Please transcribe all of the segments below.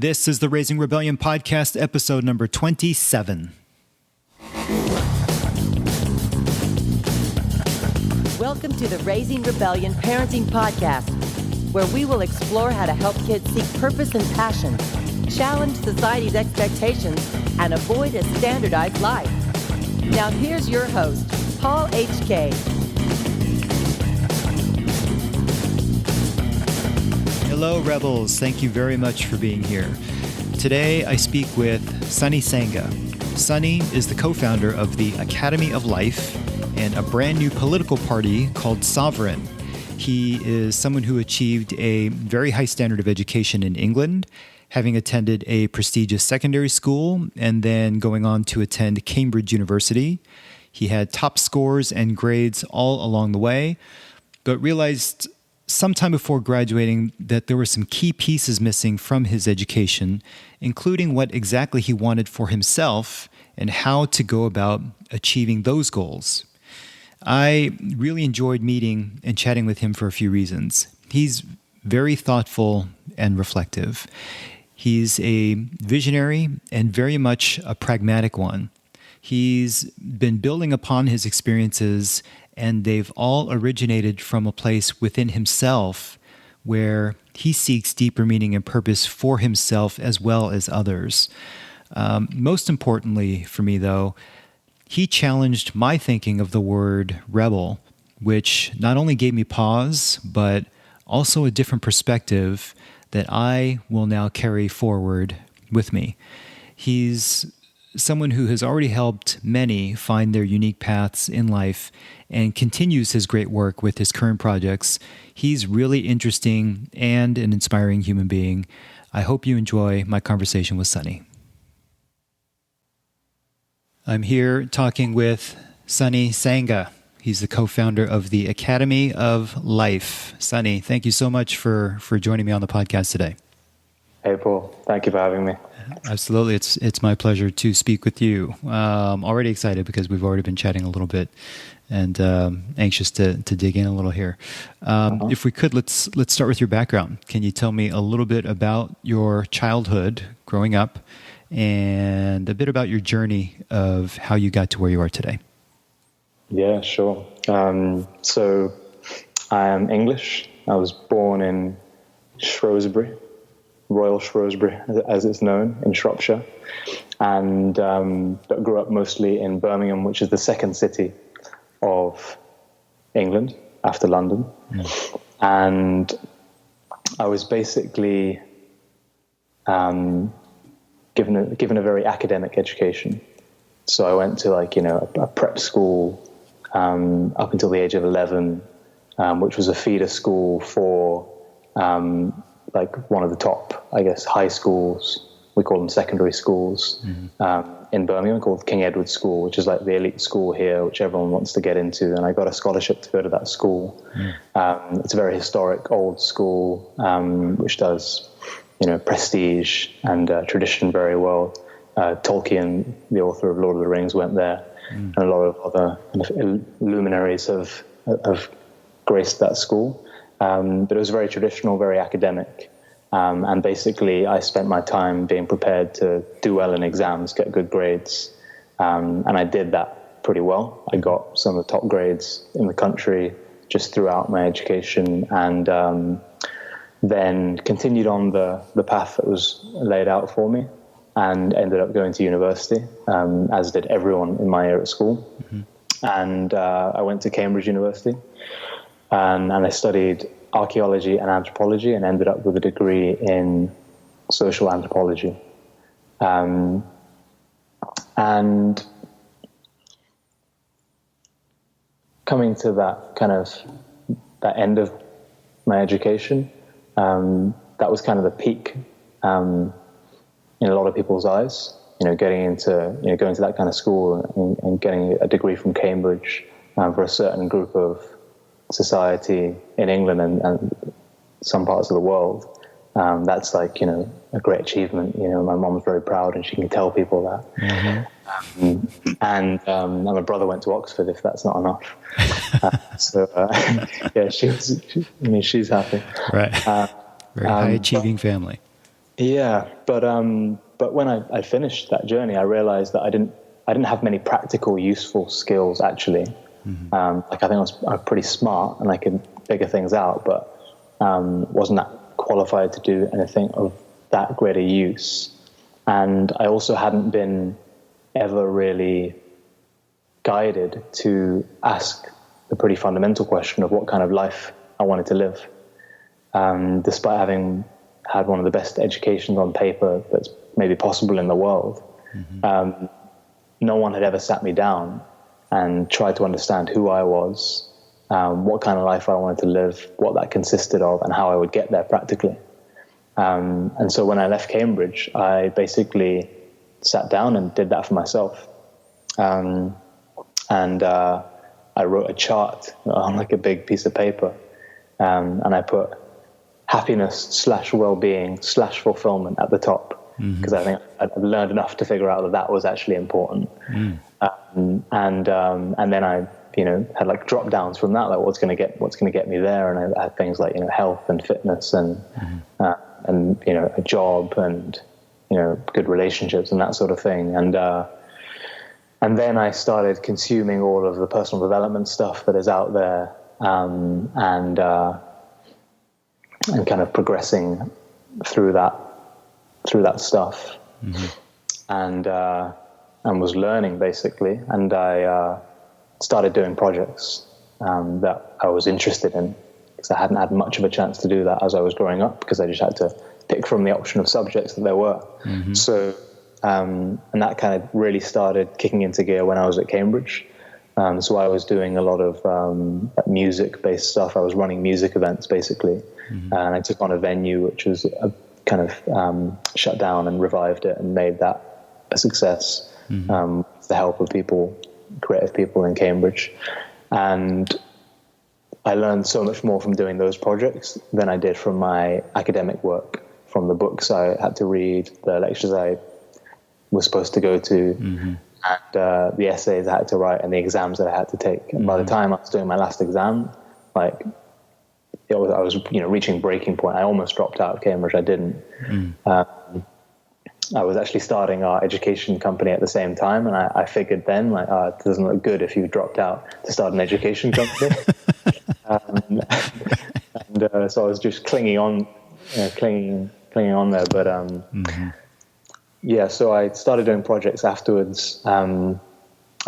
This is the Raising Rebellion podcast, episode number 27. Welcome to the Raising Rebellion Parenting Podcast, where we will explore how to help kids seek purpose and passion, challenge society's expectations, and avoid a standardized life. Now here's your host, Paul H.K. Hello, Rebels. Thank you very much for being here. Today, I speak with Sonnys Sangha. Sonny is the co-founder of the Academy of Life and a brand new political party called Sovereign. He is someone who achieved a very high standard of education in England, having attended a prestigious secondary school and then going on to attend Cambridge University. He had top scores and grades all along the way, but realized sometime before graduating that there were some key pieces missing from his education, including what exactly he wanted for himself and how to go about achieving those goals. I really enjoyed meeting and chatting with him for a few reasons. He's very thoughtful and reflective. He's a visionary and very much a pragmatic one. He's been building upon his experiences, and they've all originated from a place within himself where he seeks deeper meaning and purpose for himself as well as others. Most importantly for me, though, he challenged my thinking of the word rebel, which not only gave me pause, but also a different perspective that I will now carry forward with me. He's someone who has already helped many find their unique paths in life and continues his great work with his current projects. He's really interesting and an inspiring human being. I hope you enjoy my conversation with Sonny. I'm here talking with Sonnys Sangha. He's the co-founder of the Academy of Life. Sonny, thank you so much for joining me on the podcast today. Hey, Paul. Thank you for having me. Absolutely. It's my pleasure to speak with you. Already excited because we've already been chatting a little bit and anxious to dig in a little here. If we could, let's start with your background. Can you tell me a little bit about your childhood growing up and a bit about your journey of how you got to where you are today? Yeah, sure. So I am English. I was born in Shrewsbury, Royal Shrewsbury, as it's known, in Shropshire, and but grew up mostly in Birmingham, which is the second city of England after London. And I was basically given a very academic education. So I went to a prep school up until the age of 11, which was a feeder school for one of the top, I guess, high schools. We call them secondary schools in Birmingham, called King Edward School, which is like the elite school here, which everyone wants to get into. And I got a scholarship to go to that school. It's a very historic old school, which does, prestige and tradition very well. Tolkien, the author of Lord of the Rings, went there, and a lot of other kind of luminaries have graced that school. But it was very traditional, very academic. And basically, I spent my time being prepared to do well in exams, get good grades. And I did that pretty well. I got some of the top grades in the country just throughout my education, and then continued on the path that was laid out for me, and ended up going to university, as did everyone in my year at school. And I went to Cambridge University, and I studied archaeology and anthropology, and ended up with a degree in social anthropology. And coming to that end of my education, that was kind of the peak in a lot of people's eyes. Going to that kind of school and getting a degree from Cambridge for a certain group of society in England and some parts of the world, that's a great achievement. My mom was very proud, and she can tell people that. And my brother went to Oxford, if that's not enough. Yeah, she's happy. Right. Very high achieving family. Yeah, but when I finished that journey, I realized that I didn't have many practical, useful skills actually. Like I think I was pretty smart and I could figure things out, but wasn't that qualified to do anything of that greater use. And I also hadn't been ever really guided to ask the pretty fundamental question of what kind of life I wanted to live. Despite having had one of the best educations on paper that's maybe possible in the world, no one had ever sat me down and tried to understand who I was, what kind of life I wanted to live, what that consisted of, and how I would get there practically. And so when I left Cambridge, I basically sat down and did that for myself. And I wrote a chart on like a big piece of paper, and I put happiness / well-being / fulfillment at the top, because I think I'd learned enough to figure out that was actually important. And then I had like drop downs from that, like what's going to get me there. And I had things like health and fitness and a job and good relationships and that sort of thing. And then I started consuming all of the personal development stuff that is out there, and kind of progressing through that stuff, and was learning basically. And I started doing projects that I was interested in, because I hadn't had much of a chance to do that as I was growing up, because I just had to pick from the option of subjects that there were. So, and that kind of really started kicking into gear when I was at Cambridge. So I was doing a lot of music-based stuff. I was running music events basically, and I took on a venue which was kind of shut down and revived it and made that a success with the help of creative people in Cambridge. And I learned so much more from doing those projects than I did from my academic work, from the books I had to read, the lectures I was supposed to go to, and the essays I had to write, and the exams that I had to take. And by the time I was doing my last exam, I was reaching breaking point. I almost dropped out of Cambridge. I didn't. I was actually starting our education company at the same time, and I figured then, it doesn't look good if you dropped out to start an education company. So I was just clinging on there. But so I started doing projects afterwards. I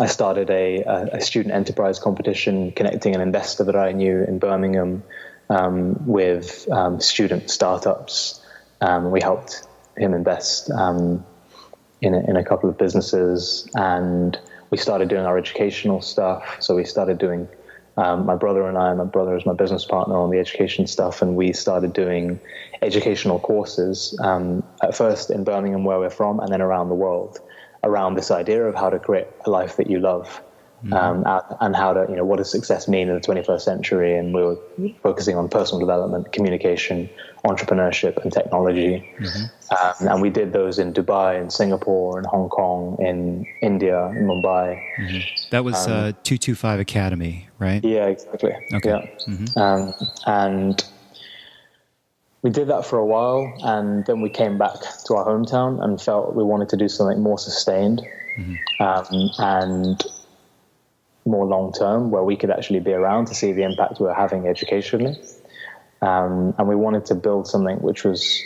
started a student enterprise competition connecting an investor that I knew in Birmingham with student startups. We helped him invest in a couple of businesses, and we started doing our educational stuff. So we started doing my brother is my business partner on the education stuff, and we started doing educational courses at first in Birmingham, where we're from, and then around the world, around this idea of how to create a life that you love, and how to, what does success mean in the 21st century. And we were focusing on personal development, communication, entrepreneurship, and technology. And we did those in Dubai, in Singapore, in Hong Kong, in India, in Mumbai. That was 225 Academy, right? Yeah, exactly. Okay. Yeah. And we did that for a while, and then we came back to our hometown and felt we wanted to do something more sustained, and more long-term, where we could actually be around to see the impact we were having educationally. And we wanted to build something which was,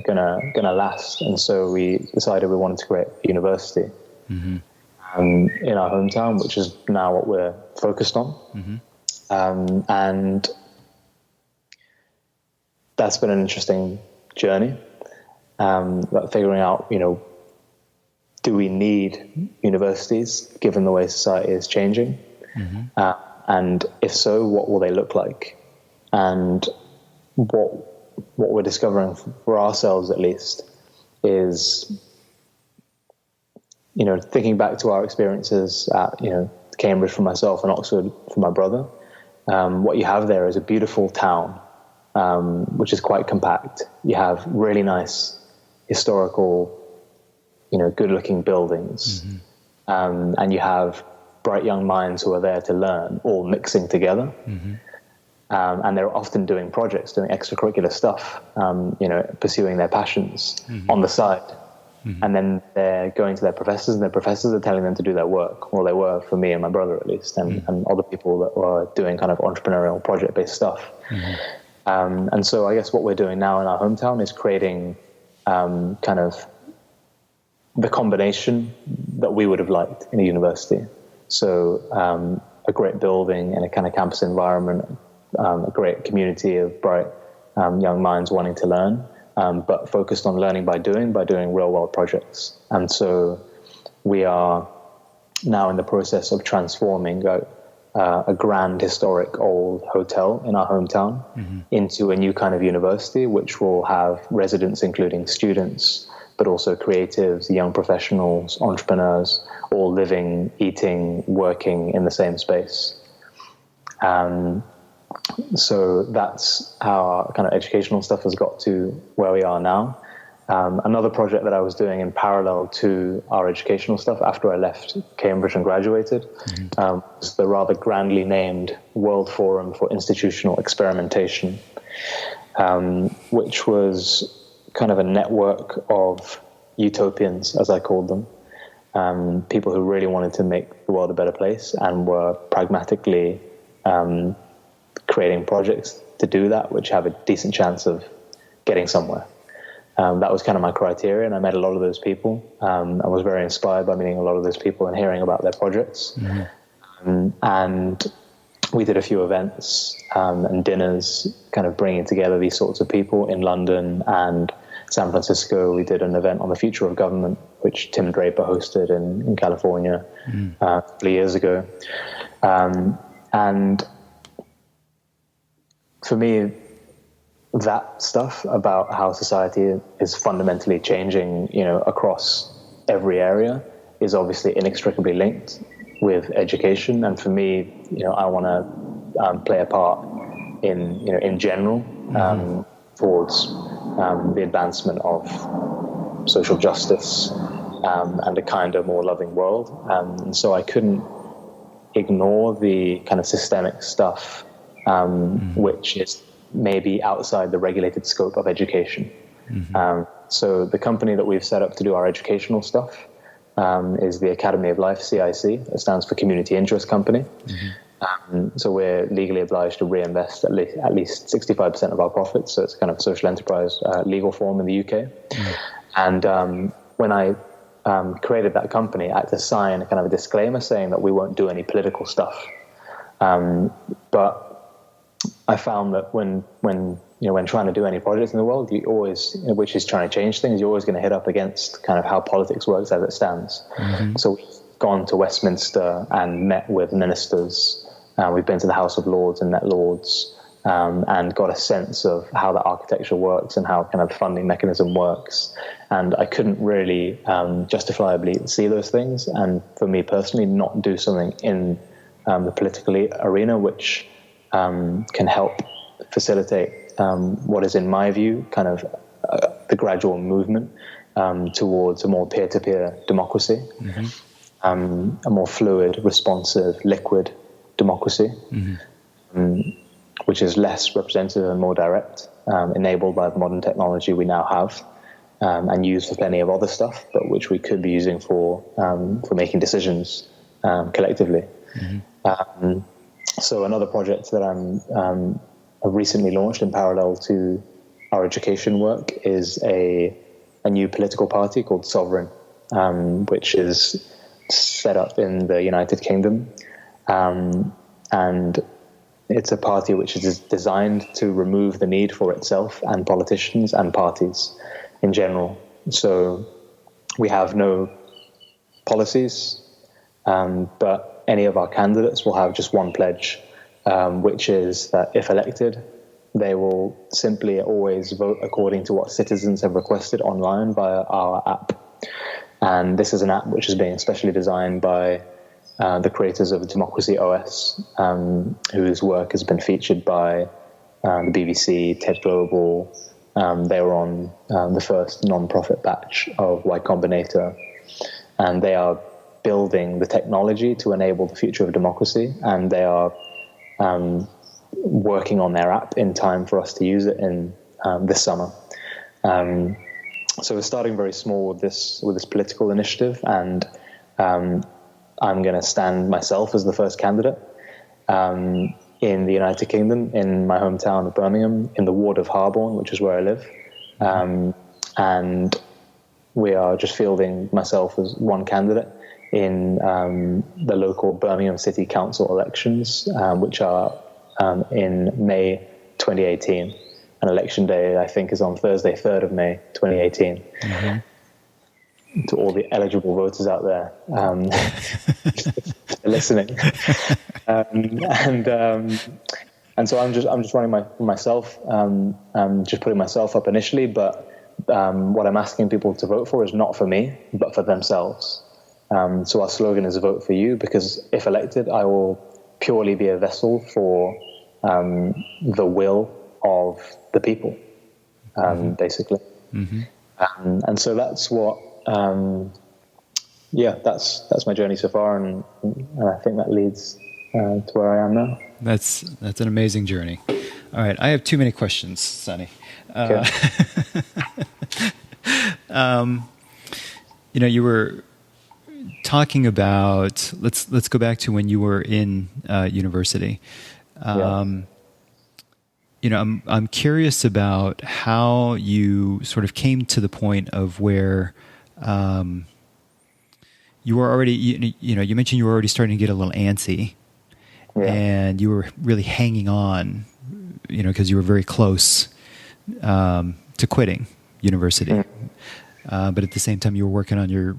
gonna last. And so we decided we wanted to create a university in our hometown, which is now what we're focused on. And that's been an interesting journey, about figuring out, do we need universities given the way society is changing? And if so, what will they look like? And what we're discovering for ourselves, at least, is, thinking back to our experiences at, Cambridge for myself and Oxford for my brother, what you have there is a beautiful town, which is quite compact. You have really nice historical, good-looking buildings, and you have bright young minds who are there to learn, all mixing together. and they're often doing projects, doing extracurricular stuff, pursuing their passions on the side. And then they're going to their professors, and their professors are telling them to do their work. Well, they were for me and my brother, at least, and other people that were doing kind of entrepreneurial project-based stuff. And so I guess what we're doing now in our hometown is creating kind of the combination that we would have liked in a university. So a great building and a kind of campus environment, a great community of bright young minds wanting to learn, but focused on learning by doing real world projects. And so we are now in the process of transforming a grand historic old hotel in our hometown into a new kind of university, which will have residents including students, but also creatives, young professionals, entrepreneurs, all living, eating, working in the same space. So that's how our kind of educational stuff has got to where we are now. Another project that I was doing in parallel to our educational stuff after I left Cambridge and graduated was the rather grandly named World Forum for Institutional Experimentation, which was kind of a network of utopians, as I called them, people who really wanted to make the world a better place and were pragmatically creating projects to do that, which have a decent chance of getting somewhere. That was kind of my criteria, and I met a lot of those people. I was very inspired by meeting a lot of those people and hearing about their projects. And we did a few events and dinners, kind of bringing together these sorts of people in London and San Francisco. We did an event on the future of government, which Tim Draper hosted in California a couple of years ago. And for me, that stuff about how society is fundamentally changing, across every area is obviously inextricably linked with education. And for me, I want to play a part in general towards the advancement of social justice and a kinder, more loving world. And so I couldn't ignore the kind of systemic stuff, which is maybe outside the regulated scope of education. So the company that we've set up to do our educational stuff is the Academy of Life CIC. It stands for Community Interest Company. So we're legally obliged to reinvest at least 65% of our profits. So it's kind of a social enterprise legal form in the UK. And when I created that company, I had to sign a kind of a disclaimer saying that we won't do any political stuff. But I found that when trying to do any projects in the world, you always, which is trying to change things, you're always going to hit up against kind of how politics works as it stands. So we've gone to Westminster and met with ministers. We've been to the House of Lords and met lords, and got a sense of how the architecture works and how kind of the funding mechanism works. And I couldn't really justifiably see those things. And for me personally, not do something in the political arena, which can help facilitate what is, in my view, kind of the gradual movement towards a more peer-to-peer democracy, a more fluid, responsive, liquid democracy, which is less representative and more direct, enabled by the modern technology we now have, and used for plenty of other stuff, but which we could be using for making decisions collectively. So another project that I've recently launched in parallel to our education work is a new political party called Sovereign, which is set up in the United Kingdom. And it's a party which is designed to remove the need for itself and politicians and parties in general. So we have no policies, but any of our candidates will have just one pledge, which is that if elected, they will simply always vote according to what citizens have requested online via our app. And this is an app which is being specially designed by the creators of Democracy OS, whose work has been featured by the BBC, TED Global. They were on the first non-profit batch of Y Combinator, and they are building the technology to enable the future of democracy, and they are working on their app in time for us to use it in this summer. So we're starting very small with this political initiative, and I'm going to stand myself as the first candidate in the United Kingdom, in my hometown of Birmingham, in the ward of Harborne, which is where I live. And we are just fielding myself as one candidate in the local Birmingham City Council elections, which are in May 2018. And election day, I think, is on Thursday, 3rd of May, 2018. To all the eligible voters out there listening. And so I'm just running myself, just putting myself up initially, but what I'm asking people to vote for is not for me, but for themselves. So our slogan is vote for you, because if elected, I will purely be a vessel for the will of the people, basically. And so that's what, that's my journey so far, and I think that leads to where I am now. That's an amazing journey. All right, I have too many questions, Sonny. Okay. You were talking about, let's go back to when you were in university. I'm curious about how you sort of came to the point of where you were already, you mentioned you were already starting to get a little antsy, and you were really hanging on, because you were very close to quitting university. But at the same time, you were working on your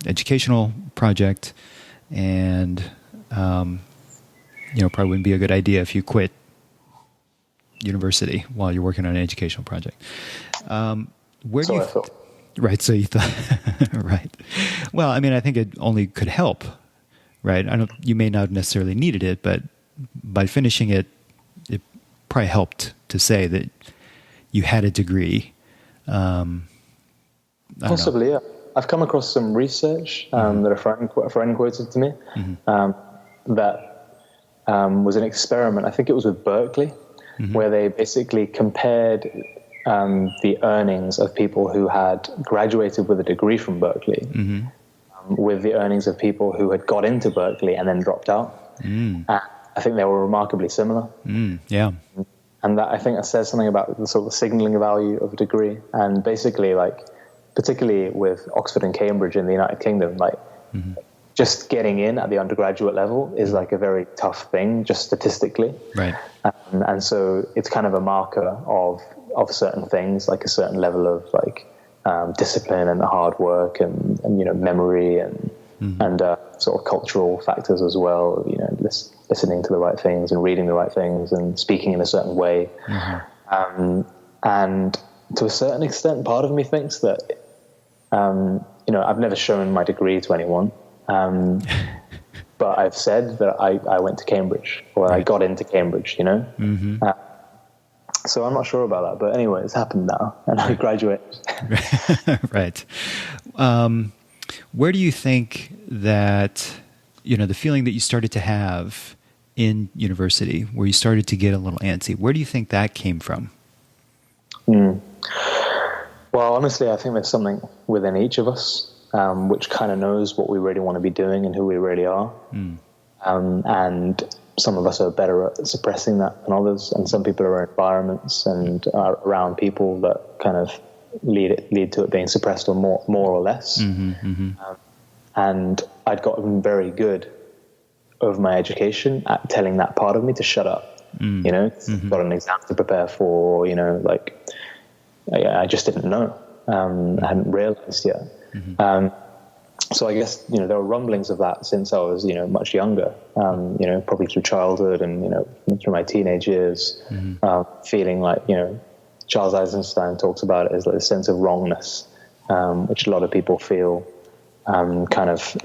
educational project, and probably wouldn't be a good idea if you quit university while you're working on an educational project. Right. So you thought, right. Well, I mean, I think it only could help, right? You may not have necessarily needed it, but by finishing it, it probably helped to say that you had a degree. Possibly, yeah. I've come across some research that a friend quoted to me that was an experiment. I think it was with Berkeley, where they basically compared the earnings of people who had graduated with a degree from Berkeley with the earnings of people who had got into Berkeley and then dropped out. And I think they were remarkably similar. Yeah. And that, I think that says something about the sort of signaling value of a degree. And basically, particularly with Oxford and Cambridge in the United Kingdom, just getting in at the undergraduate level is a very tough thing, just statistically. Right. And so it's kind of a marker of certain things, like a certain level of discipline and hard work and memory and sort of cultural factors as well. Listening to the right things and reading the right things and speaking in a certain way. And to a certain extent, part of me thinks that I've never shown my degree to anyone. But I've said that I went to Cambridge, or I got into Cambridge, so I'm not sure about that. But anyway, it's happened now, and I graduated. Right. Where do you think that, the feeling that you started to have in university, where you started to get a little antsy, where do you think that came from? Well, honestly, I think there's something within each of us which kind of knows what we really want to be doing and who we really are. And some of us are better at suppressing that than others, and some people are in environments and are around people that kind of lead to it being suppressed or more or less. And I'd gotten very good over my education at telling that part of me to shut up. Got an exam to prepare for, I just didn't know. I hadn't realized yet. So I guess, there were rumblings of that since I was, much younger, probably through childhood and, through my teenage years, feeling like, Charles Eisenstein talks about it as like a sense of wrongness, which a lot of people feel kind of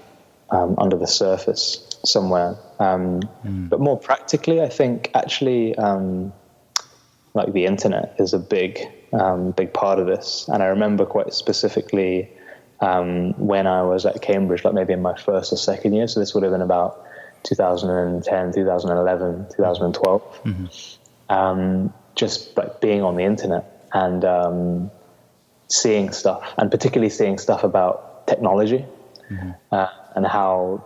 under the surface somewhere. But more practically, I think actually like the internet is a big part of this. And I remember quite specifically when I was at Cambridge, like maybe in my first or second year, so this would have been about 2010, 2011, 2012. Just like being on the internet and seeing stuff, and particularly seeing stuff about technology and how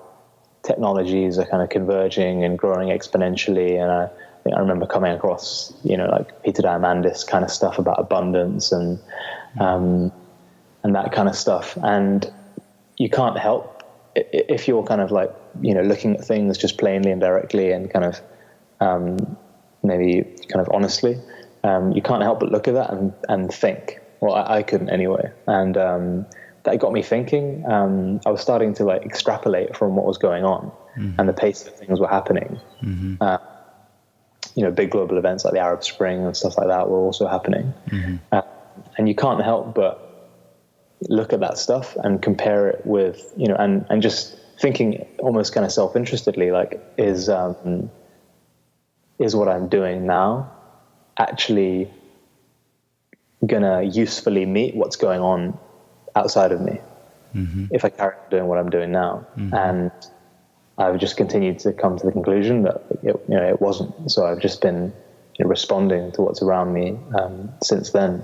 technologies are kind of converging and growing exponentially. And I remember coming across, like Peter Diamandis kind of stuff about abundance and that kind of stuff. And you can't help if you're kind of like, looking at things just plainly and directly and kind of maybe kind of honestly, you can't help but look at that and think. Well, I couldn't anyway. And that got me thinking. I was starting to like extrapolate from what was going on and the pace that things were happening. Big global events like the Arab Spring and stuff like that were also happening. And you can't help but look at that stuff and compare it with, and just thinking almost kind of self-interestedly, like, is what I'm doing now actually gonna usefully meet what's going on outside of me if I carry on doing what I'm doing now? And I've just continued to come to the conclusion that it wasn't. So I've just been responding to what's around me since then,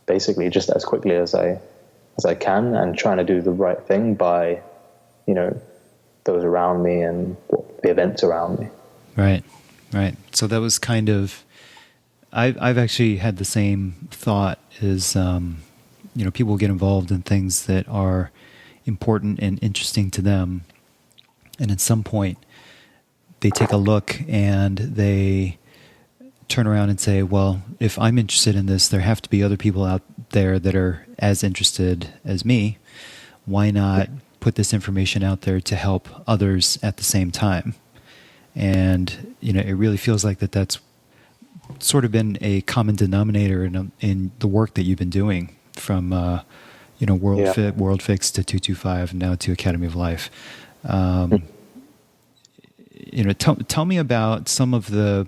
basically just as quickly as I can, and trying to do the right thing by those around me and the events around me. Right. So that was kind of, I've actually had the same thought as, people get involved in things that are important and interesting to them. And at some point they take a look and they turn around and say, well, if I'm interested in this, there have to be other people out there that are as interested as me. Why not put this information out there to help others at the same time? And, it really feels like that's sort of been a common denominator in the work that you've been doing from, World Fix to 225 and now to Academy of Life. Tell me about some of the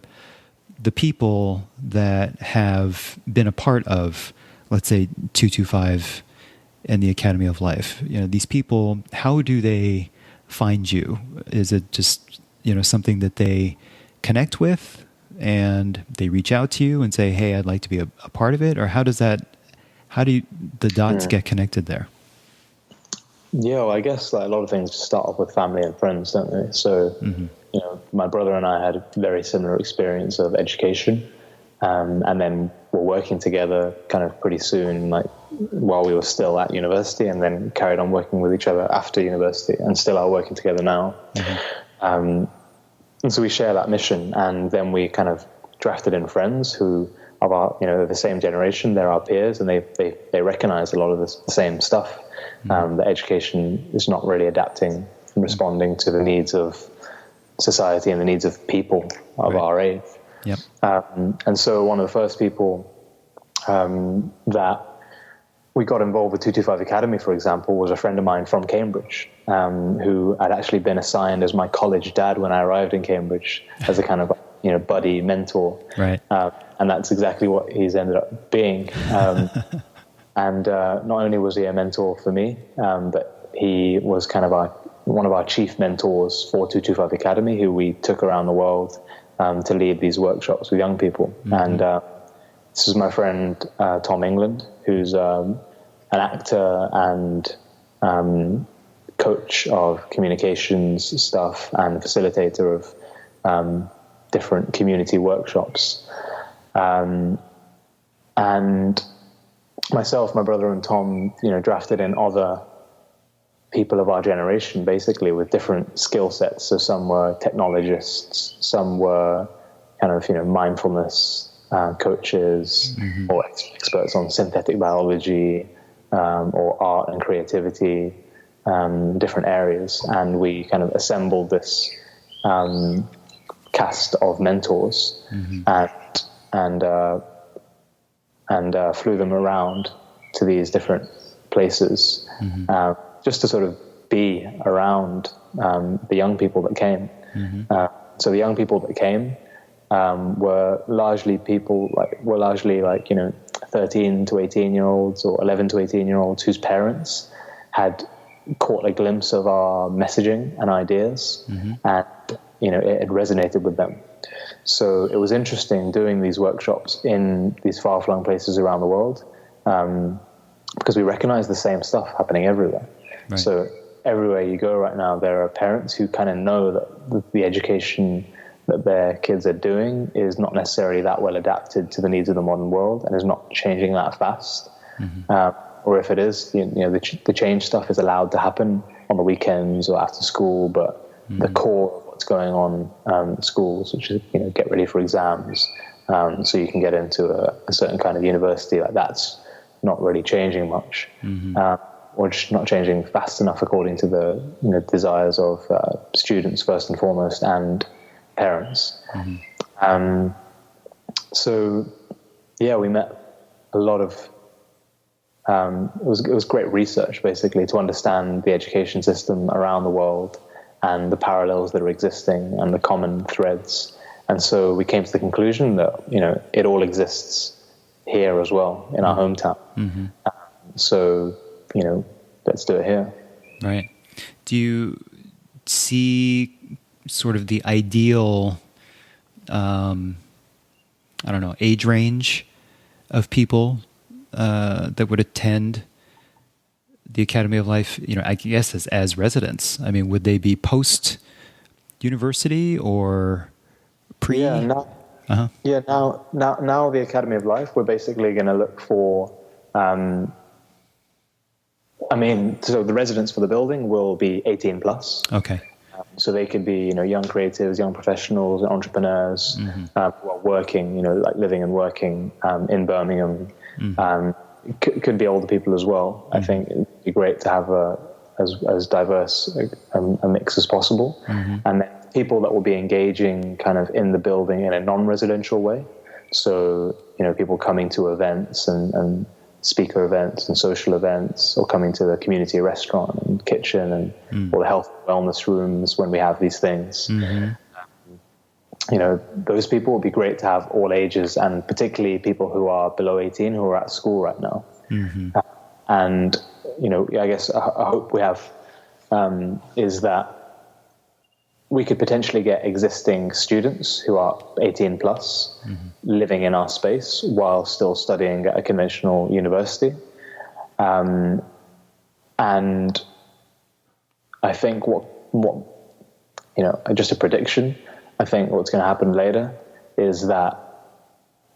people that have been a part of, let's say, 225 and the Academy of Life. These people, how do they find you? Is it just, something that they connect with and they reach out to you and say, hey, I'd like to be a part of it? Or how do the dots get connected there? Yeah, well, I guess like a lot of things just start off with family and friends, don't they? So, my brother and I had a very similar experience of education. And then we're working together kind of pretty soon, like while we were still at university, and then carried on working with each other after university and still are working together now. And so we share that mission, and then we kind of drafted in friends who are the same generation. They're our peers, and they recognize a lot of the same stuff. That education is not really adapting and responding to the needs of society and the needs of people of our age. Yep. And so one of the first people that we got involved with 225 Academy, for example, was a friend of mine from Cambridge, who had actually been assigned as my college dad when I arrived in Cambridge as a kind of buddy mentor. Right. And that's exactly what he's ended up being. And not only was he a mentor for me, but he was kind of one of our chief mentors for 225 Academy, who we took around the world to lead these workshops with young people. And this is my friend Tom England, who's an actor and coach of communications stuff and facilitator of different community workshops. And myself, my brother and Tom, drafted in other people of our generation, basically, with different skill sets. So some were technologists, some were kind of, mindfulness coaches, or experts on synthetic biology, or art and creativity, different areas. And we kind of assembled this cast of mentors and flew them around to these different places, just to sort of be around the young people that came. So the young people that came were largely 13 to 18 year olds or 11 to 18 year olds whose parents had caught a glimpse of our messaging and ideas, and it resonated with them. So it was interesting doing these workshops in these far-flung places around the world, because we recognize the same stuff happening everywhere. Right. So everywhere you go right now, there are parents who kind of know that the education that their kids are doing is not necessarily that well adapted to the needs of the modern world and is not changing that fast. Or if it is, the change stuff is allowed to happen on the weekends or after school, but the core of what's going on at schools, which is, get ready for exams, so you can get into a certain kind of university, like that's not really changing much, or just not changing fast enough according to the desires of students first and foremost, and parents. So yeah, we met a lot of it was great research, basically, to understand the education system around the world and the parallels that are existing and the common threads. And so we came to the conclusion that it all exists here as well, in our hometown. So let's do it here. Right. Do you see sort of the ideal age range of people that would attend the Academy of Life, I guess as residents? I mean, would they be post-university or pre? Yeah, now the Academy of Life, we're basically going to look for, so the residents for the building will be 18 plus. Okay. So they could be, young creatives, young professionals, entrepreneurs, who are working, like living and working in Birmingham. Could be older people as well. I think it'd be great to have as diverse a mix as possible. And then people that will be engaging kind of in the building in a non-residential way. So, people coming to events and speaker events and social events, or coming to the community restaurant and kitchen and or the health and wellness rooms when we have these things. Those people would be great to have all ages, and particularly people who are below 18 who are at school right now. And, I guess a hope we have is that we could potentially get existing students who are 18 plus living in our space while still studying at a conventional university. And I think what just a prediction, I think what's going to happen later is that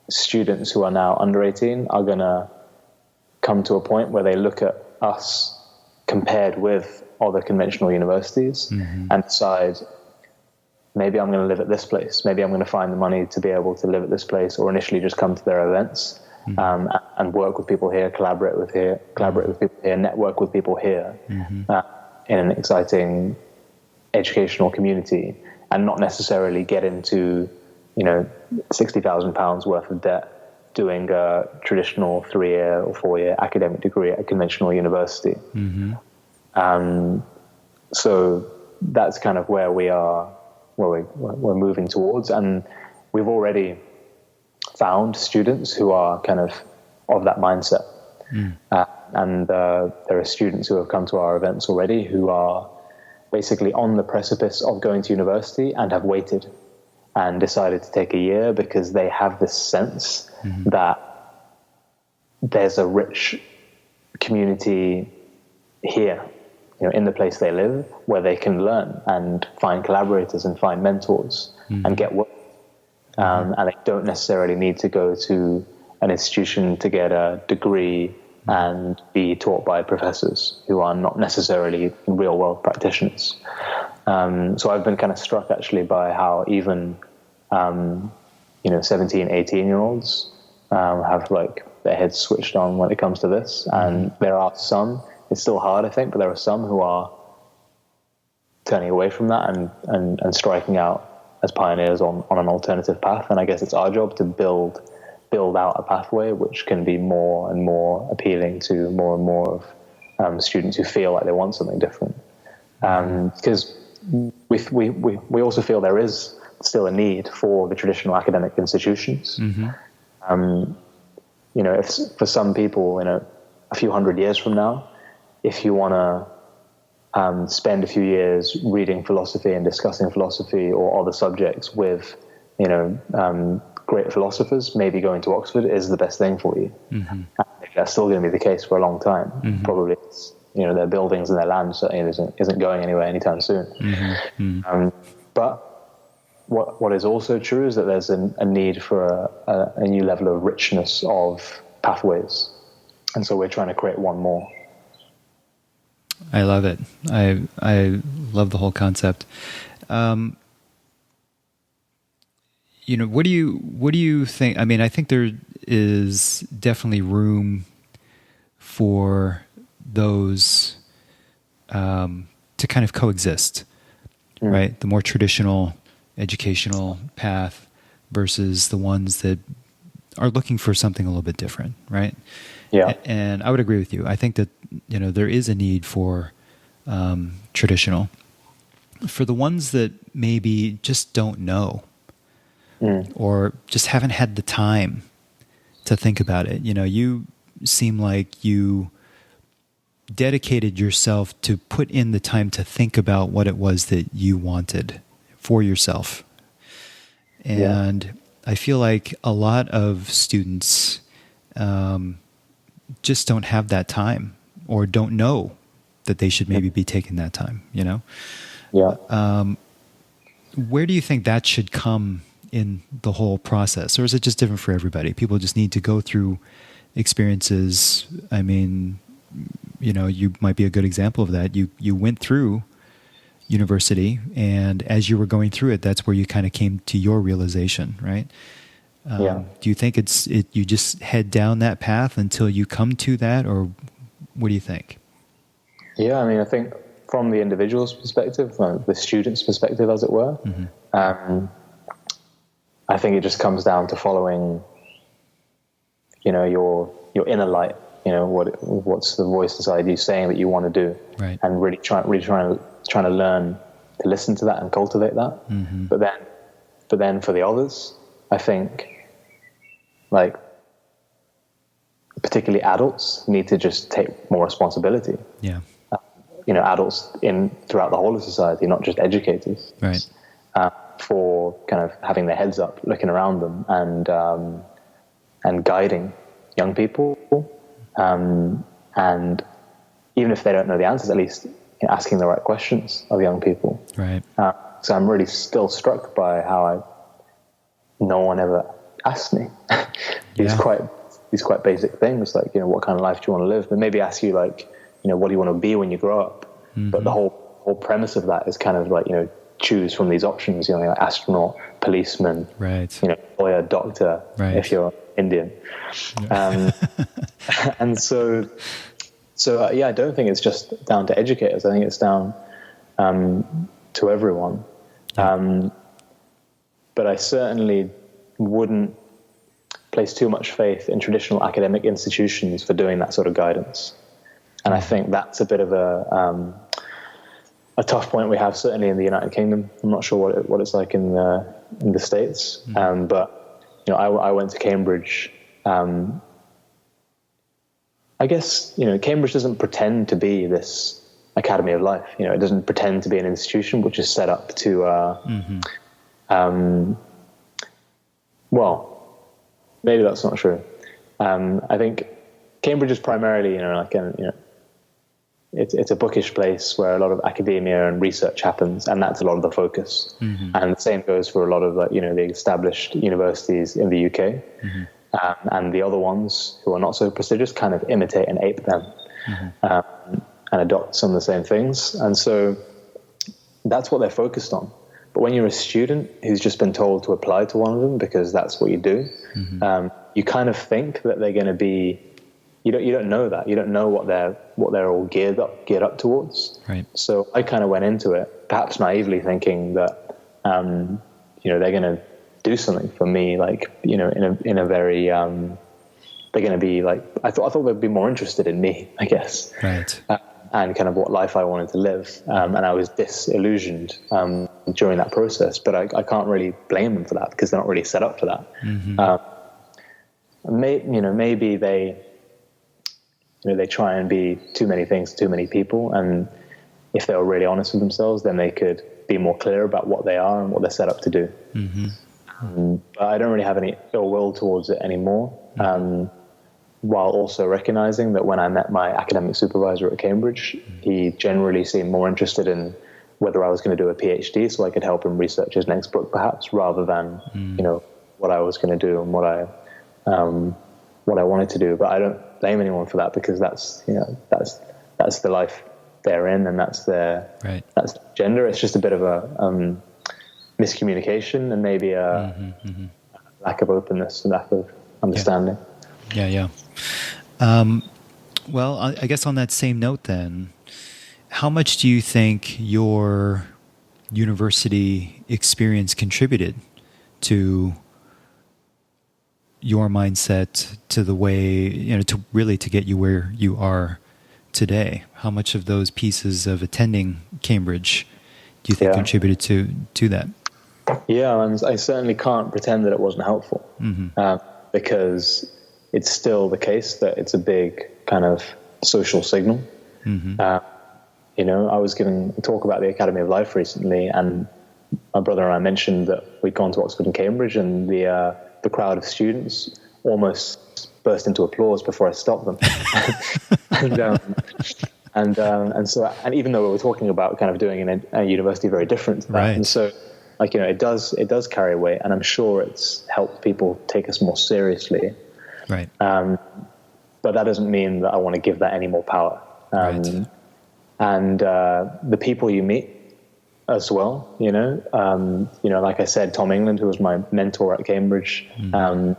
students who are now under 18 are going to come to a point where they look at us compared with other conventional universities and decide, maybe I'm going to live at this place. Maybe I'm going to find the money to be able to live at this place, or initially just come to their events and work with people here, collaborate with people here, network with people here in an exciting educational community, and not necessarily get into, £60,000 worth of debt doing a traditional 3-year or 4-year academic degree at a conventional university. So that's kind of where we are, where we're moving towards. And we've already found students who are kind of that mindset. And there are students who have come to our events already who are basically on the precipice of going to university and have waited and decided to take a year because they have this sense that there's a rich community here, in the place they live, where they can learn and find collaborators and find mentors and get work. And they don't necessarily need to go to an institution to get a degree and be taught by professors who are not necessarily real world practitioners. So I've been kind of struck actually by how even, 17, 18-year-olds have like their heads switched on when it comes to this. And there are some, it's still hard, I think, but there are some who are turning away from that and striking out as pioneers on an alternative path. And I guess it's our job to build out a pathway which can be more and more appealing to more and more of students who feel like they want something different. Because we also feel there is still a need for the traditional academic institutions. If for some people, a few hundred years from now, if you want to spend a few years reading philosophy and discussing philosophy or other subjects with, great philosophers, maybe going to Oxford is the best thing for you. Mm-hmm. That's still going to be the case for a long time. Mm-hmm. Probably, their buildings and their land certainly isn't going anywhere anytime soon. Mm-hmm. Mm-hmm. But what is also true is that there's a need for a new level of richness of pathways. And so we're trying to create one more. I love it. I love the whole concept. What do you think? I mean, I think there is definitely room for those to kind of coexist, right? The more traditional educational path versus the ones that are looking for something a little bit different, right? Yeah. And I would agree with you. I think that, there is a need for traditional. For the ones that maybe just don't know or just haven't had the time to think about it, you seem like you dedicated yourself to put in the time to think about what it was that you wanted for yourself. And I feel like a lot of students just don't have that time or don't know that they should maybe be taking that time, Yeah. Where do you think that should come in the whole process? Or is it just different for everybody? People just need to go through experiences. I mean, you might be a good example of that. You went through university, and as you were going through it, that's where you kind of came to your realization, right? Do you think you just head down that path until you come to that, or what do you think? Yeah, I mean, I think from the individual's perspective, from the student's perspective, as it were, I think it just comes down to following, your inner light. What's the voice inside you saying that you want to do, right? And really trying to learn to listen to that and cultivate that. Mm-hmm. But then for the others, I think, like, particularly adults need to just take more responsibility. Yeah. Adults throughout the whole of society, not just educators, right? For kind of having their heads up, looking around them, and guiding young people, and even if they don't know the answers, at least asking the right questions of young people. Right. So I'm really still struck by how no one ever asked me these quite basic things, like, what kind of life do you want to live? But maybe ask you, like, what do you want to be when you grow up? Mm-hmm. But the whole premise of that is kind of like, choose from these options, like astronaut, policeman, right? Lawyer, doctor, right, if you're Indian. And so I don't think it's just down to educators. I think it's down to everyone. But I certainly wouldn't place too much faith in traditional academic institutions for doing that sort of guidance. And I think that's a bit of a tough point we have, certainly in the United Kingdom. I'm not sure what it's like in the States. But I went to Cambridge. I guess, Cambridge doesn't pretend to be this academy of life. It doesn't pretend to be an institution which is set up to, well, maybe that's not true. I think Cambridge is primarily, it's a bookish place where a lot of academia and research happens, and that's a lot of the focus. Mm-hmm. And the same goes for a lot of, the established universities in the UK. Mm-hmm. And the other ones who are not so prestigious kind of imitate and ape them, and adopt some of the same things. And so that's what they're focused on. But when you're a student who's just been told to apply to one of them because that's what you do, you kind of think that they're going to be. You don't know that. You don't know what they're all geared up towards. Right. So I kind of went into it, perhaps naively, thinking that they're going to do something for me, like, in a very they're going to be like, I thought they'd be more interested in me, I guess. Right. And kind of what life I wanted to live. And I was disillusioned during that process, but I can't really blame them for that because they're not really set up for that. Mm-hmm. Maybe they try and be too many things to too many people, and if they were really honest with themselves, then they could be more clear about what they are and what they're set up to do. But I don't really have any ill will towards it anymore, while also recognizing that when I met my academic supervisor at Cambridge, he generally seemed more interested in whether I was going to do a PhD so I could help him research his next book, perhaps, rather than, what I was going to do and what I wanted to do. But I don't blame anyone for that, because that's the life they're in, and that's their gender. It's just a bit of a miscommunication and maybe a lack of openness and lack of understanding. Yeah. Well, I guess on that same note then, how much do you think your university experience contributed to your mindset, to the way, to get you where you are today? How much of those pieces of attending Cambridge do you think contributed to that? Yeah, and I certainly can't pretend that it wasn't helpful, because it's still the case that it's a big kind of social signal. I was giving a talk about the Academy of Life recently, and my brother and I mentioned that we'd gone to Oxford and Cambridge, and the crowd of students almost burst into applause before I stopped them. and even though we were talking about kind of doing a university very different to that, and so it does carry weight, and I'm sure it's helped people take us more seriously. Right. But that doesn't mean that I want to give that any more power. And the people you meet as well, like I said, Tom England, who was my mentor at Cambridge, and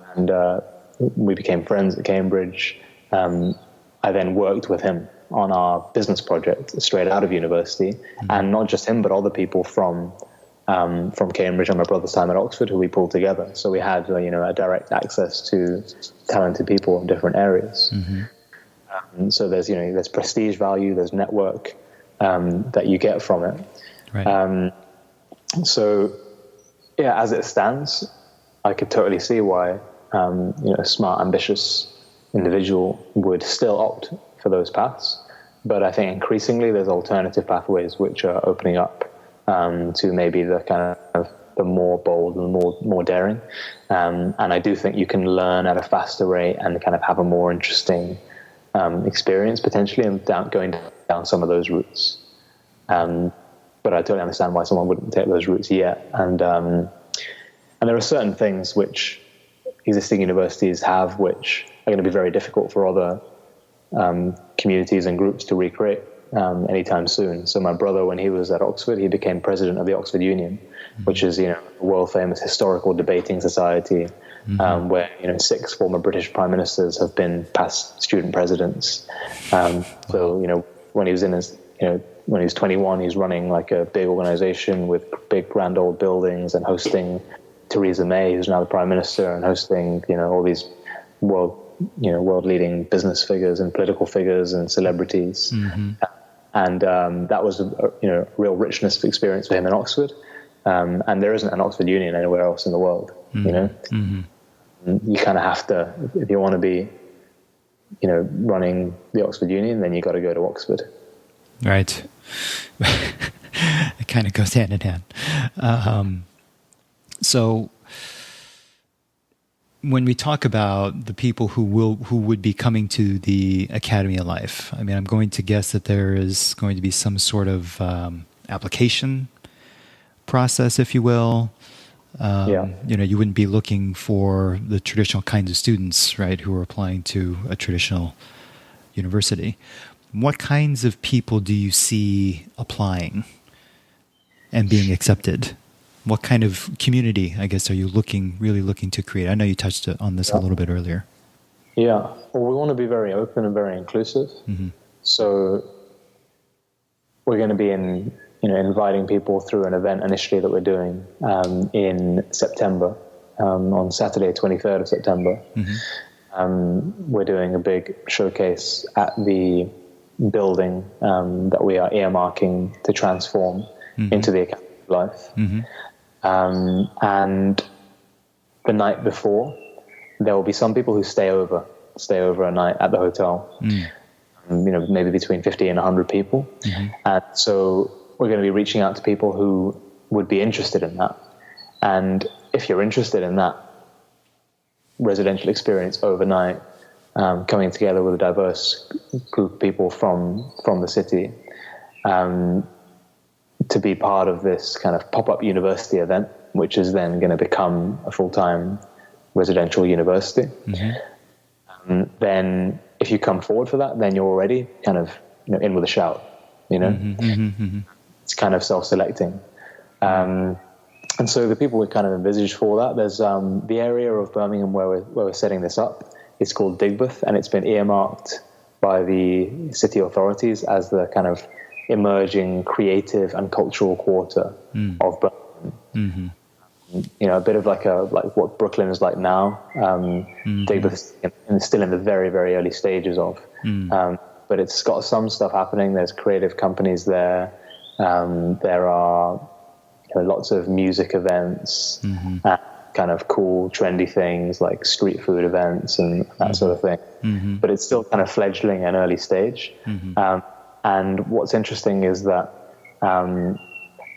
we became friends at Cambridge. I then worked with him on our business project straight out of university, and not just him, but other people from Cambridge and my brother's time at Oxford, who we pulled together. So we had, a direct access to talented people in different areas. So there's prestige value, there's network that you get from it. Right. So as it stands, I could totally see why a smart, ambitious individual would still opt for those paths. But I think increasingly there's alternative pathways which are opening up to maybe the kind of the more bold and more daring. And I do think you can learn at a faster rate and kind of have a more interesting experience potentially, and going down some of those routes. But I totally understand why someone wouldn't take those routes yet. And there are certain things which existing universities have which are going to be very difficult for other communities and groups to recreate anytime soon. So my brother, when he was at Oxford, he became president of the Oxford Union, which is a world famous historical debating society, where 6 former British prime ministers have been past student presidents. So when he was when he was 21, he's running like a big organization with big grand old buildings and hosting Theresa May, who's now the prime minister, and hosting all these world leading business figures and political figures and celebrities. And that was a real richness of experience for him in Oxford. And there isn't an Oxford Union anywhere else in the world. You kind of have to, if you want to be running the Oxford Union, then you got to go to Oxford. Right. It kind of goes hand in hand. So when we talk about the people who would be coming to the Academy of Life, I mean, I'm going to guess that there is going to be some sort of application process, if you will. You wouldn't be looking for the traditional kinds of students, right, who are applying to a traditional university. What kinds of people do you see applying and being accepted? What kind of community, I guess, are you really looking to create? I know you touched on this a little bit earlier. Yeah. Well, we want to be very open and very inclusive. So we're going to be inviting people through an event initially that we're doing in September, on Saturday, 23rd of September. We're doing a big showcase at the building that we are earmarking to transform into the Academy of Life. And the night before, there will be some people who stay over a night at the hotel. maybe between 50 and 100 people. And so we're going to be reaching out to people who would be interested in that. And if you're interested in that residential experience overnight, coming together with a diverse group of people from the city, to be part of this kind of pop-up university event, which is then going to become a full-time residential university. Then if you come forward for that, then you're already kind of in with a shout. It's kind of self-selecting. And so the people we kind of envisaged for that, there's the area of Birmingham where we're setting this up. It's called Digbeth, and it's been earmarked by the city authorities as the kind of emerging creative and cultural quarter of Birmingham. A bit of like what Brooklyn is like now. Digbeth is still in the very, very early stages of, but it's got some stuff happening. There's creative companies there. There are lots of music events, kind of cool, trendy things like street food events and that sort of thing. But it's still kind of fledgling and early stage. And what's interesting is that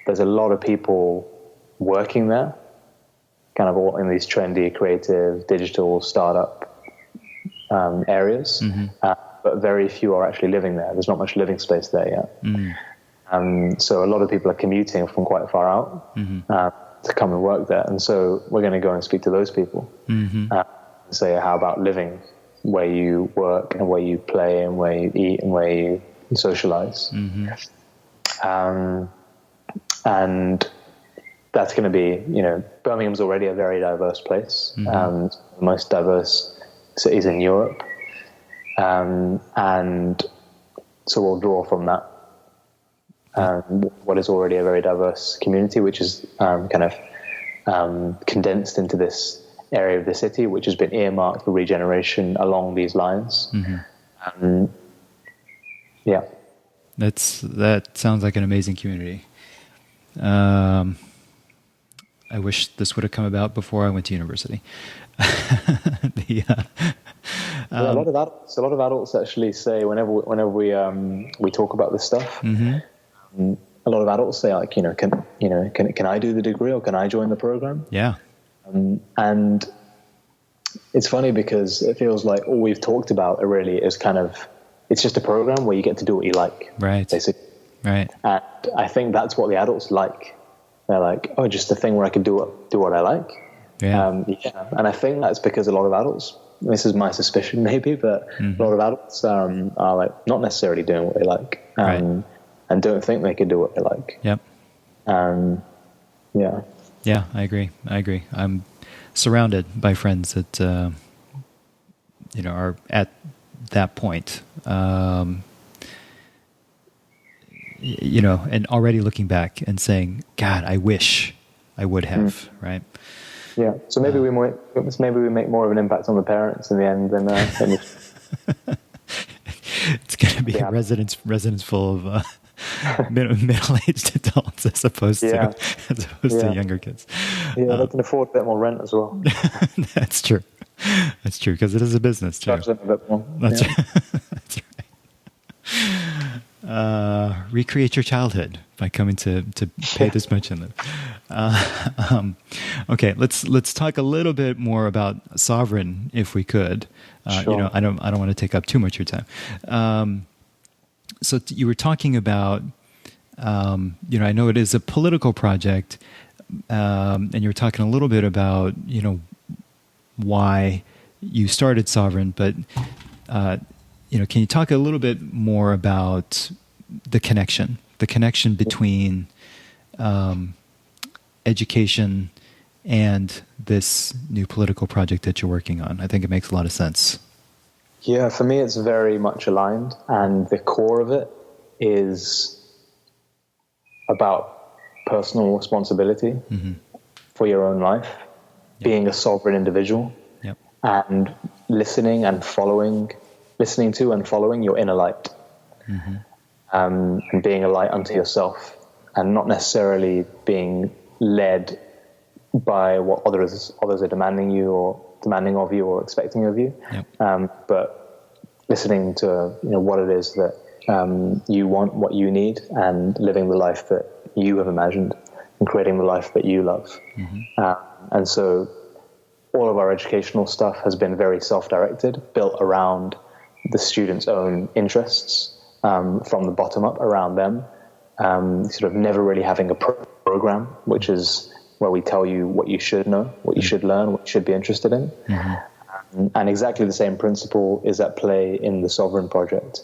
there's a lot of people working there, kind of all in these trendy, creative, digital startup areas, but very few are actually living there. There's not much living space there yet. So a lot of people are commuting from quite far out to come and work there. And so we're going to go and speak to those people and say, how about living where you work and where you play and where you eat and where you socialize? And that's going to be, Birmingham's already a very diverse place, the most diverse cities in Europe. And so we'll draw from that. What is already a very diverse community, which is kind of condensed into this area of the city, which has been earmarked for regeneration along these lines. That sounds like an amazing community. I wish this would have come about before I went to university. A lot of adults actually say whenever we talk about this stuff. A lot of adults say, like, can I do the degree, or can I join the program? Yeah. And it's funny because it feels like all we've talked about really is kind of, it's just a program where you get to do what you like. Right. Basically. Right. And I think that's what the adults like. They're like, oh, just a thing where I can do what I like. Yeah. And I think that's because a lot of adults, this is my suspicion maybe, but a lot of adults are like not necessarily doing what they like. And don't think they can do what they like. Yep. Yeah, I agree. I'm surrounded by friends that, are at that point, and already looking back and saying, God, I wish I would have, right? Yeah. So maybe we make more of an impact on the parents in the end than it's going to be a residence full of middle-aged adults as opposed to younger kids. Yeah, they can afford a bit more rent as well. That's true. Because it is a business too. Charge them a bit more. That's right. Recreate your childhood by coming to pay this much in them. Okay, let's talk a little bit more about Sovereign, if we could. Sure. I don't want to take up too much of your time. So you were talking about, I know it is a political project, and you were talking a little bit about, why you started Sovereign, but, can you talk a little bit more about the connection between education and this new political project that you're working on? I think it makes a lot of sense. Yeah, for me, it's very much aligned, and the core of it is about personal responsibility for your own life, being a sovereign individual, and listening to and following your inner light, and being a light unto yourself, and not necessarily being led by what others are demanding of you or expecting of you, but listening to what it is that you want, what you need, and living the life that you have imagined and creating the life that you love. And so all of our educational stuff has been very self-directed, built around the students' own interests, from the bottom up around them, sort of never really having a program, which is where we tell you what you should know, what you should learn, what you should be interested in. And exactly the same principle is at play in the Sovereign Project.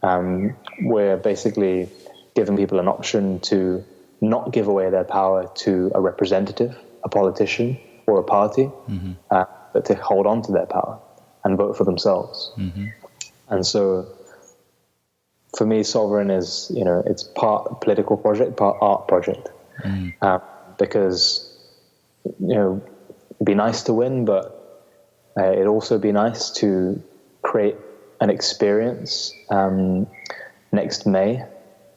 We're basically giving people an option to not give away their power to a representative, a politician, or a party, but to hold on to their power and vote for themselves. And so for me, Sovereign is, it's part political project, part art project. Because, it'd be nice to win, but it'd also be nice to create an experience next May,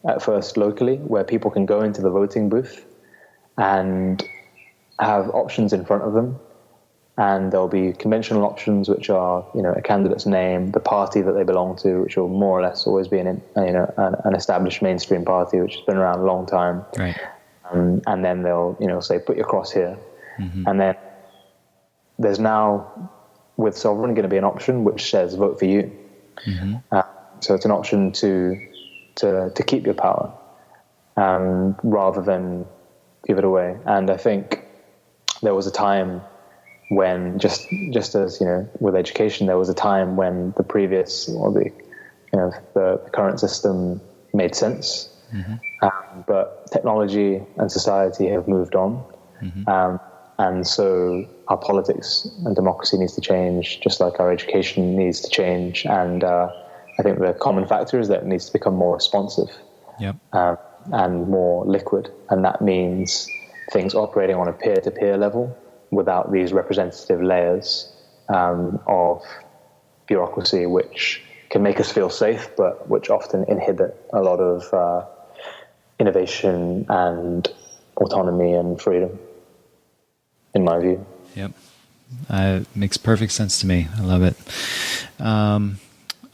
at first locally, where people can go into the voting booth and have options in front of them. And there'll be conventional options, which are, a candidate's name, the party that they belong to, which will more or less always be an established mainstream party, which has been around a long time. Right. And then they'll, say, put your cross here. And then there's now, with Sovereign, going to be an option which says vote for you. So it's an option to keep your power, rather than give it away. And I think there was a time when, just as with education, there was a time when the previous, or the current system made sense, but technology and society have moved on, and so our politics and democracy needs to change, just like our education needs to change. And I think the common factor is that it needs to become more responsive, and more liquid, and that means things operating on a peer-to-peer level, without these representative layers of bureaucracy, which can make us feel safe, but which often inhibit a lot of innovation and autonomy and freedom, in my view. Yep. Makes perfect sense to me. I love it.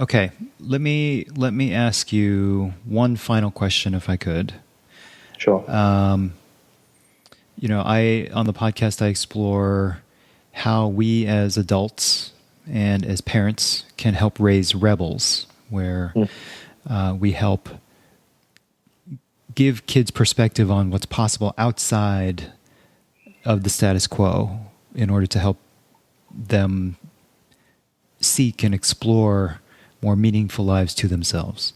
Okay. Let me ask you one final question, if I could. Sure. On the podcast, I explore how we as adults and as parents can help raise rebels, where we help give kids perspective on what's possible outside of the status quo in order to help them seek and explore more meaningful lives to themselves.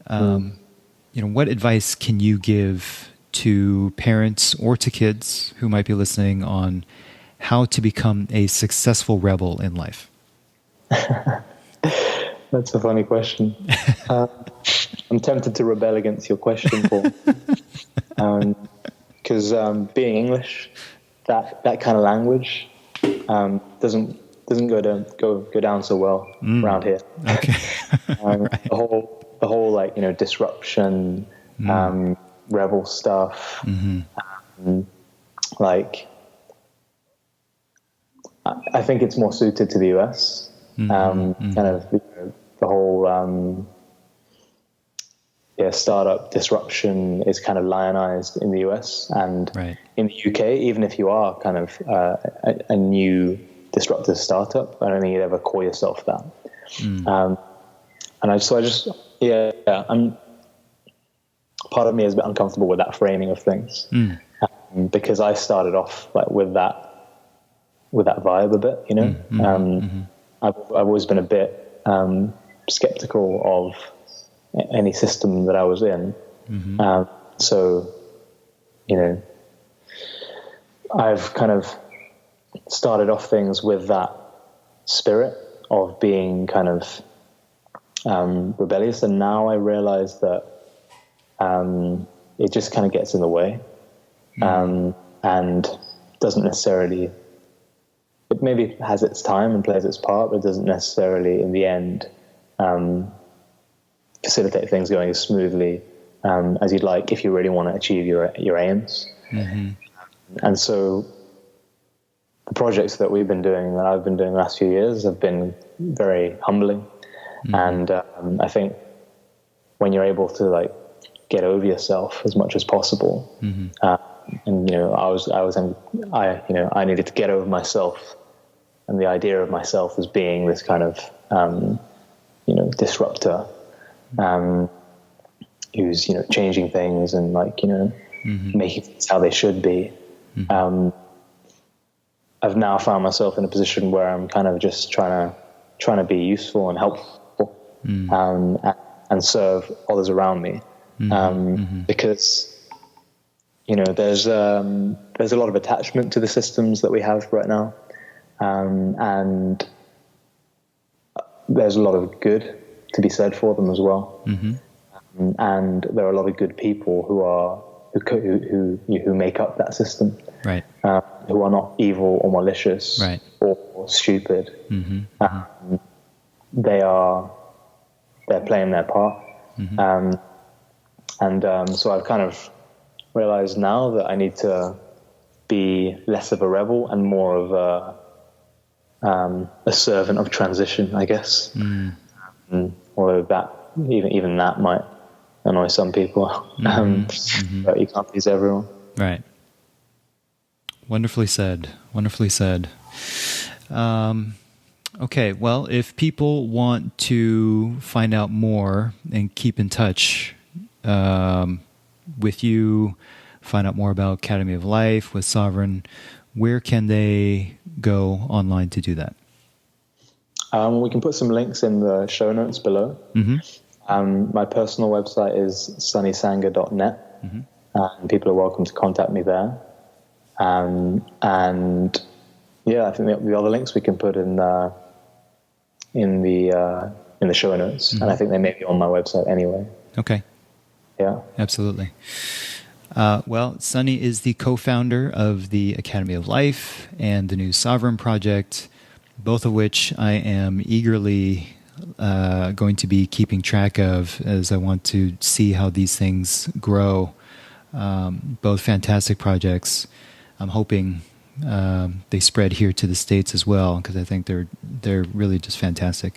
What advice can you give to parents or to kids who might be listening on how to become a successful rebel in life? That's a funny question. I'm tempted to rebel against your question, Paul, because being English, that kind of language doesn't go down so well around here. Okay. Right. The whole disruption, rebel stuff, I think it's more suited to the US. Kind of the whole startup disruption is kind of lionized in the US, and in the UK, even if you are kind of a new disruptive startup, I don't think you'd ever call yourself that. I'm part of me is a bit uncomfortable with that framing of things, because I started off with that vibe a bit, I've always been a bit skeptical of any system that I was in. So, I've kind of started off things with that spirit of being kind of rebellious, and now I realize that it just kind of gets in the way, and doesn't necessarily, it maybe has its time and plays its part, but it doesn't necessarily in the end facilitate things going as smoothly as you'd like if you really want to achieve your aims. And so the projects that we've been doing, that I've been doing the last few years, have been very humbling, And I think when you're able to like get over yourself as much as possible, and I needed to get over myself, and the idea of myself as being this kind of disruptor, who's changing things and making things how they should be. I've now found myself in a position where I'm kind of just trying to be useful and helpful, and serve others around me, because there's a lot of attachment to the systems that we have right now, and there's a lot of good to be said for them as well, and there are a lot of good people who make up that system, right? Who are not evil or malicious, right, or stupid. They're playing their part, so I've kind of realized now that I need to be less of a rebel and more of a servant of transition, I guess. Although that even that might annoy some people, but you can't please everyone. Right. Wonderfully said. Wonderfully said. Okay, well, if people want to find out more and keep in touch with you, find out more about Academy of Life, with Sovereign, where can they go online to do that? We can put some links in the show notes below. My personal website is sonnysanga.net, and people are welcome to contact me there. And yeah, I think the other links we can put in the show notes, and I think they may be on my website anyway. Okay. Yeah. Absolutely. Well, Sonny is the co-founder of the Academy of Life and the new Sovereign Project, both of which I am eagerly going to be keeping track of, as I want to see how these things grow. Both fantastic projects. I'm hoping they spread here to the States as well, because I think they're really just fantastic.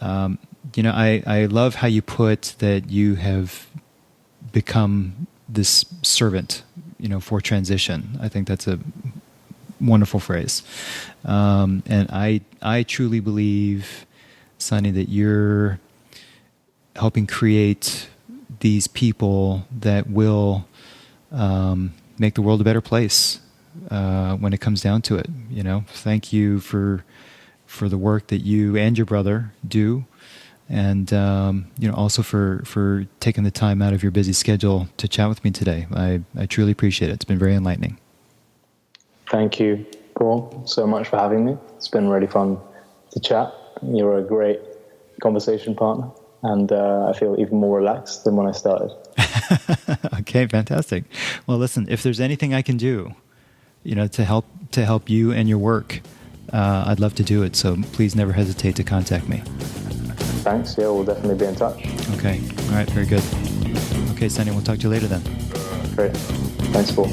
I love how you put that you have become this servant, for transition. I think that's a wonderful phrase. And I truly believe, Sonny, that you're helping create these people that will make the world a better place when it comes down to it. Thank you for the work that you and your brother do, and also for taking the time out of your busy schedule to chat with me today. I truly appreciate it. It's been very enlightening. Thank you, Paul, so much for having me. It's been really fun to chat. You're a great conversation partner, and I feel even more relaxed than when I started. Okay, fantastic. Well, listen, if there's anything I can do, to help you and your work, I'd love to do it. So please never hesitate to contact me. Thanks. Yeah, we'll definitely be in touch. Okay. All right. Very good. Okay, Sonny, we'll talk to you later then. Great. Thanks, Paul.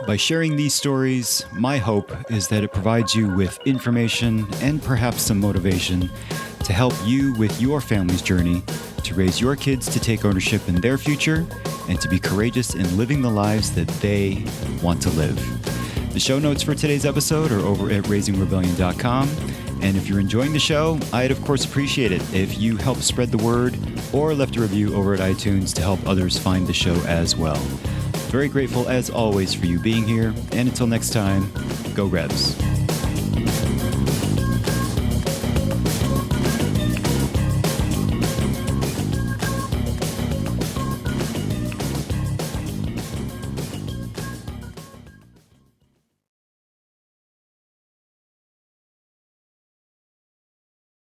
By sharing these stories, my hope is that it provides you with information and perhaps some motivation to help you with your family's journey to raise your kids to take ownership in their future and to be courageous in living the lives that they want to live. The show notes for today's episode are over at raisingrebellion.com. And if you're enjoying the show, I'd of course appreciate it if you help spread the word or left a review over at iTunes to help others find the show as well. Very grateful as always for you being here. And until next time, go Rebs.